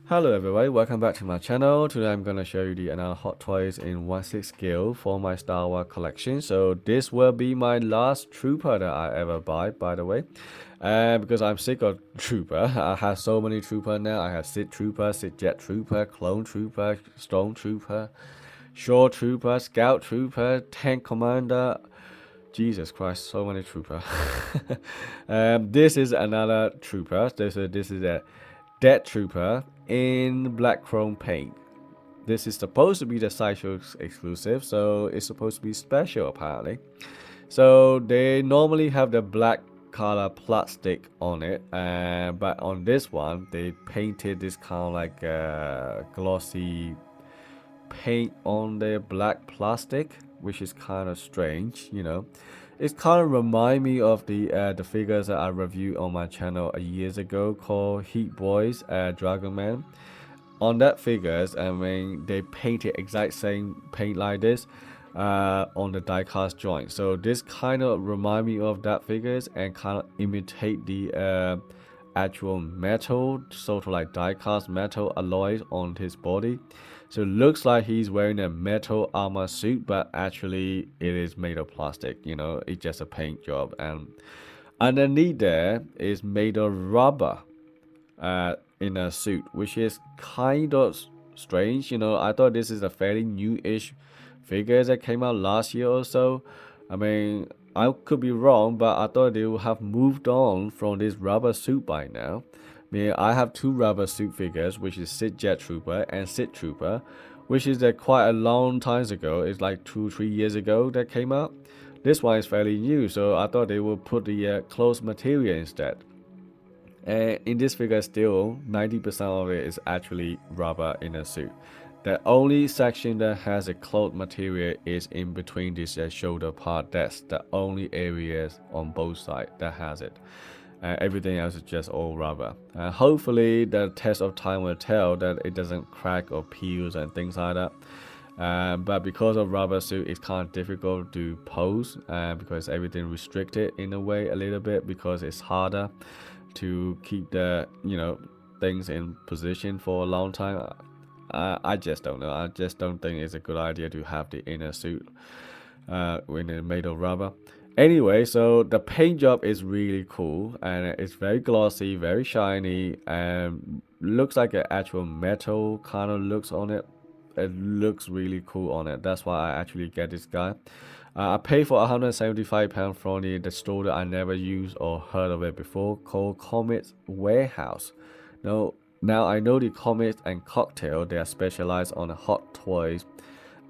Hello everybody, welcome back to my channel. Today I'm gonna show you the another hot toys in 1/6 scale for my Star Wars collection. So this will be my last trooper that I ever buy, by the way. Because I'm sick of trooper. I have so many trooper now. I have Sith trooper, Sith jet trooper, clone trooper, storm trooper, shore trooper, scout trooper, tank commander. Jesus Christ, so many trooper. This is another trooper. This is a dead trooper in black chrome paint. This is supposed to be the sideshow exclusive, so it's supposed to be special apparently. So they normally have the black color plastic on it, but on this one they painted this kind of like glossy paint on the black plastic, which is kind of strange. It kind of remind me of the figures that I reviewed on my channel years ago called Heatboys, Dragon Man. On that figures, I mean, they painted exact same paint like this on the diecast joint. So this kind of remind me of that figures and kind of imitate the actual metal, sort of like diecast metal alloys on his body. So it looks like he's wearing a metal armor suit, but actually it is made of plastic. It's just a paint job. And underneath there is made of rubber in a suit, which is kind of strange. I thought this is a fairly new-ish figure that came out last year or so. I mean, I could be wrong, but I thought they would have moved on from this rubber suit by now. I have two rubber suit figures, which is Sith Jet Trooper and Sith Trooper, which is quite a long time ago. It's like 2-3 years ago that came out. This one is fairly new, so I thought they would put the clothes material instead. And in this figure, still 90% of it is actually rubber in a suit. The only section that has a cloth material is in between this shoulder part. That's the only areas on both sides that has it. Everything else is just all rubber. Hopefully the test of time will tell that it doesn't crack or peels and things like that. But because of rubber suit, it's kind of difficult to pose because everything restricted in a way a little bit, because it's harder to keep the things in position for a long time. I just don't know. I just don't think it's a good idea to have the inner suit when it's made of rubber. Anyway, so the paint job is really cool and it's very glossy, very shiny, and looks like an actual metal kind of looks on it. It looks really cool on it. That's why I actually get this guy. I paid for £175 from the store that I never used or heard of it before, called Comet Warehouse. Now I know the Comet and Cocktail, they are specialized on hot toys,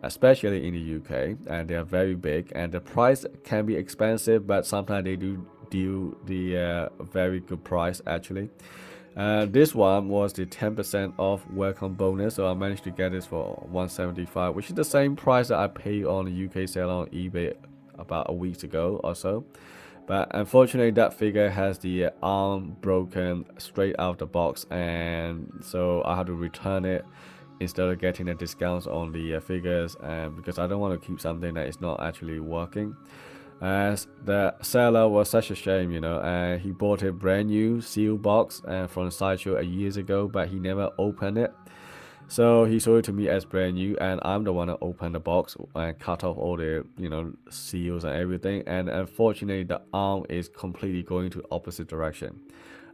especially in the UK, and they are very big, and the price can be expensive, but sometimes they do deal the very good price actually. This one was the 10% off welcome bonus, so I managed to get this for $175, which is the same price that I paid on the UK sale on eBay about a week ago or so. But unfortunately, that figure has the arm broken straight out of the box, and so I had to return it instead of getting a discount on the figures, because I don't want to keep something that is not actually working. As the seller was such a shame, he bought a brand new seal box from the sideshow years ago, but he never opened it. So he sold it to me as brand new, and I'm the one that opened the box and cut off all the seals and everything. And unfortunately, the arm is completely going to opposite direction.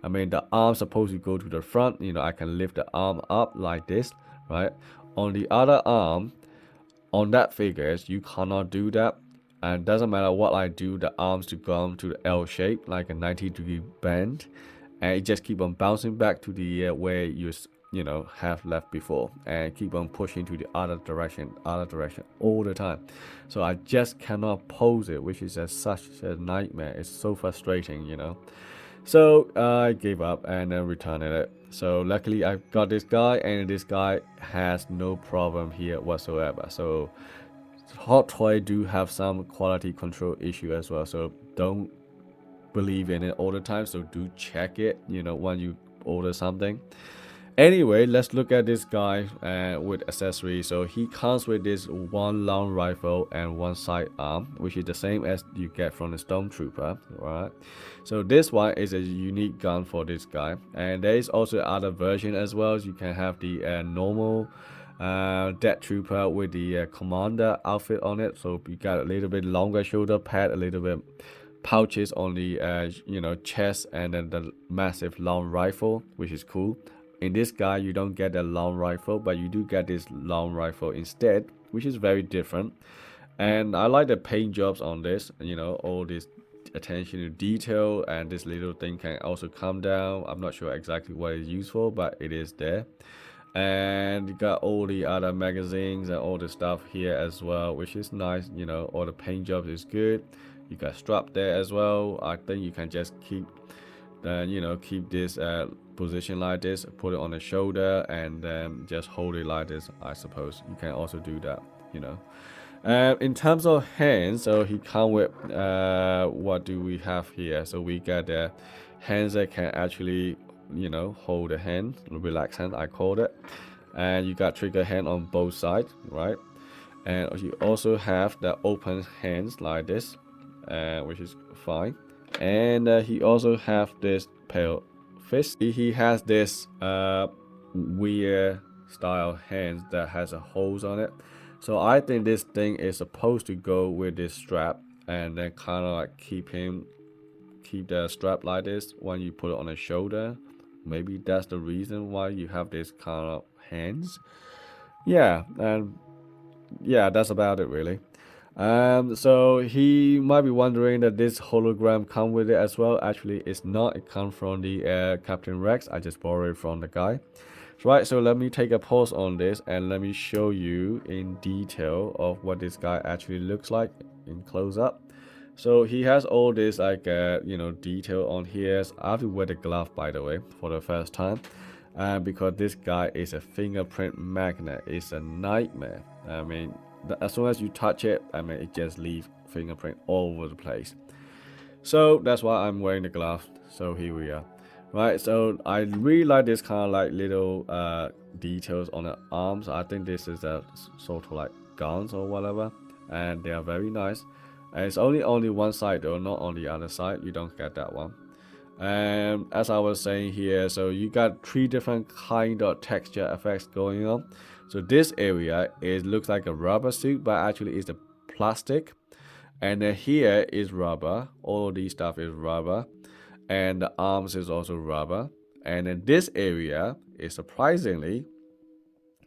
I mean, the arm's supposed to go to the front. I can lift the arm up like this, right? On the other arm, on that figures, you cannot do that. And doesn't matter what I do, the arms to come to the L shape, like a 90-degree bend, and it just keep on bouncing back to the where you have left before, and keep on pushing to the other direction all the time. So I just cannot pose it, which is such a nightmare. It's so frustrating. So I gave up and then returned it. So luckily I got this guy, and this guy has no problem here whatsoever. So hot toy do have some quality control issue as well, so don't believe in it all the time. So do check it when you order something. Anyway, let's look at this guy with accessories. So he comes with this one long rifle and one sidearm, which is the same as you get from the Stormtrooper, right? So this one is a unique gun for this guy, and there is also other version as well. You can have the normal Death Trooper with the commander outfit on it. So you got a little bit longer shoulder pad, a little bit pouches on the chest, and then the massive long rifle, which is cool. In this guy, you don't get a long rifle, but you do get this long rifle instead, which is very different. And I like the paint jobs on this, all this attention to detail, and this little thing can also come down. I'm not sure exactly what it's used for, but it is there. And you got all the other magazines and all the stuff here as well, which is nice. All the paint jobs is good. You got strap there as well. I think you can just keep this position like this, put it on the shoulder, and then just hold it like this. I suppose you can also do that. In terms of hands, so he come with what do we have here? So we got the hands that can actually hold the hand, relax hand I called it, and you got trigger hand on both sides, right? And you also have the open hands like this, which is fine. And he also have this pale fist. He has this weird style hands that has a holes on it. So I think this thing is supposed to go with this strap, and then kind of like keep the strap like this when you put it on the shoulder. Maybe that's the reason why you have this kind of hands. Yeah, and yeah, that's about it really. So he might be wondering that this hologram come with it as well. Actually, it's not. It comes from the Captain Rex. I just borrowed it from the guy. Right, so let me take a pause on this and let me show you in detail of what this guy actually looks like in close up. So he has all this like detail on here. So I have to wear the glove, by the way, for the first time, because this guy is a fingerprint magnet. It's a nightmare. I mean, as soon as you touch it, it just leaves fingerprint all over the place. So that's why I'm wearing the glove. So here we are. Right, so I really like this kind of like little details on the arms. I think this is a sort of like guns or whatever, and they are very nice. And it's only on one side though, not on the other side. You don't get that one. And as I was saying here, so you got 3 different kind of texture effects going on. So this area looks like a rubber suit, but actually it's a plastic. And then here is rubber. All of these stuff is rubber. And the arms is also rubber. And then this area is surprisingly,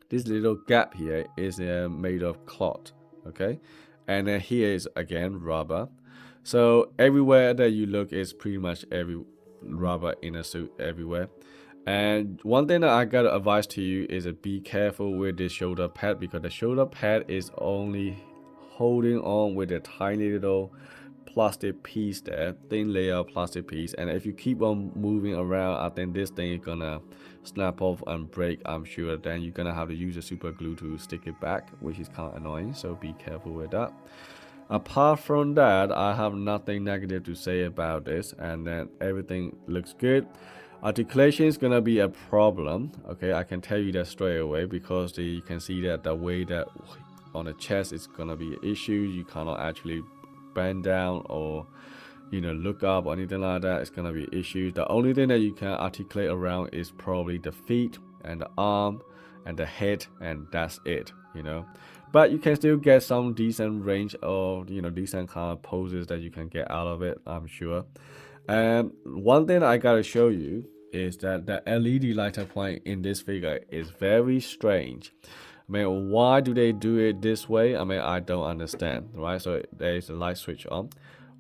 this little gap here is made of cloth. Okay. And then here is again rubber. So everywhere that you look is pretty much every rubber in a suit everywhere. And one thing that I gotta advise to you is to be careful with this shoulder pad, because the shoulder pad is only holding on with a tiny little plastic piece there, thin layer of plastic piece, and if you keep on moving around, I think this thing is gonna snap off and break. I'm sure then you're gonna have to use a super glue to stick it back, which is kind of annoying, so be careful with that. Apart from that, I have nothing negative to say about this, and then everything looks good. Articulation is gonna be a problem, okay, I can tell you that straight away, because you can see that the way that on the chest is gonna be an issue. You cannot actually bend down or look up or anything like that. It's gonna be issues. The only thing that you can articulate around is probably the feet and the arm and the head, and that's it. But you can still get some decent range of decent kind of poses that you can get out of it, I'm sure. And one thing I gotta show you is that the LED lighter point in this figure is very strange. Why do they do it this way? I don't understand, right? So there is a light switch on.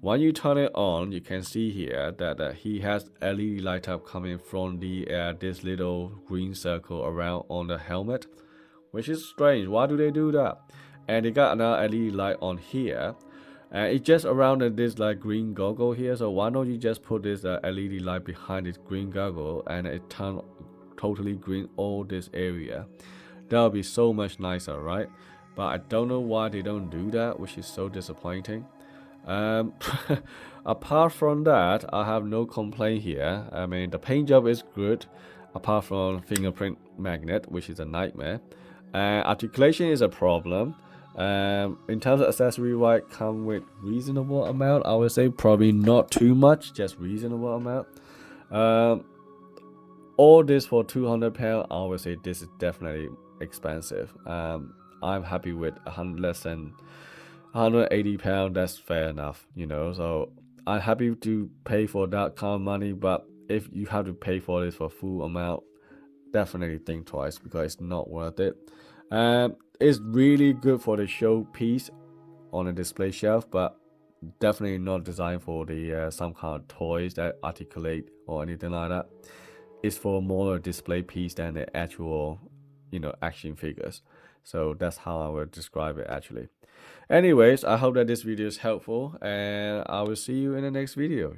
When you turn it on, you can see here that he has LED light up coming from the this little green circle around on the helmet, which is strange. Why do they do that? And they got another LED light on here, and it's just around this like green goggle here. So why don't you just put this LED light behind this green goggle and it turn totally green all this area? That would be so much nicer, right? But I don't know why they don't do that, which is so disappointing. Apart from that, I have no complaint here. The paint job is good. apart from fingerprint magnet, which is a nightmare. Articulation is a problem. In terms of accessory, right, come with reasonable amount. I would say probably not too much, just reasonable amount. All this for 200 pounds. I would say this is definitely expensive. I'm happy with less than 180 pounds. That's fair enough, you know. So I'm happy to pay for that kind of money, but if you have to pay for this for full amount, definitely think twice because it's not worth it. It's really good for the showpiece on a display shelf, but definitely not designed for the some kind of toys that articulate or anything like that. It's for more a display piece than the actual, you know, action figures. So that's how I would describe it actually. Anyways, I hope that this video is helpful, and I will see you in the next video.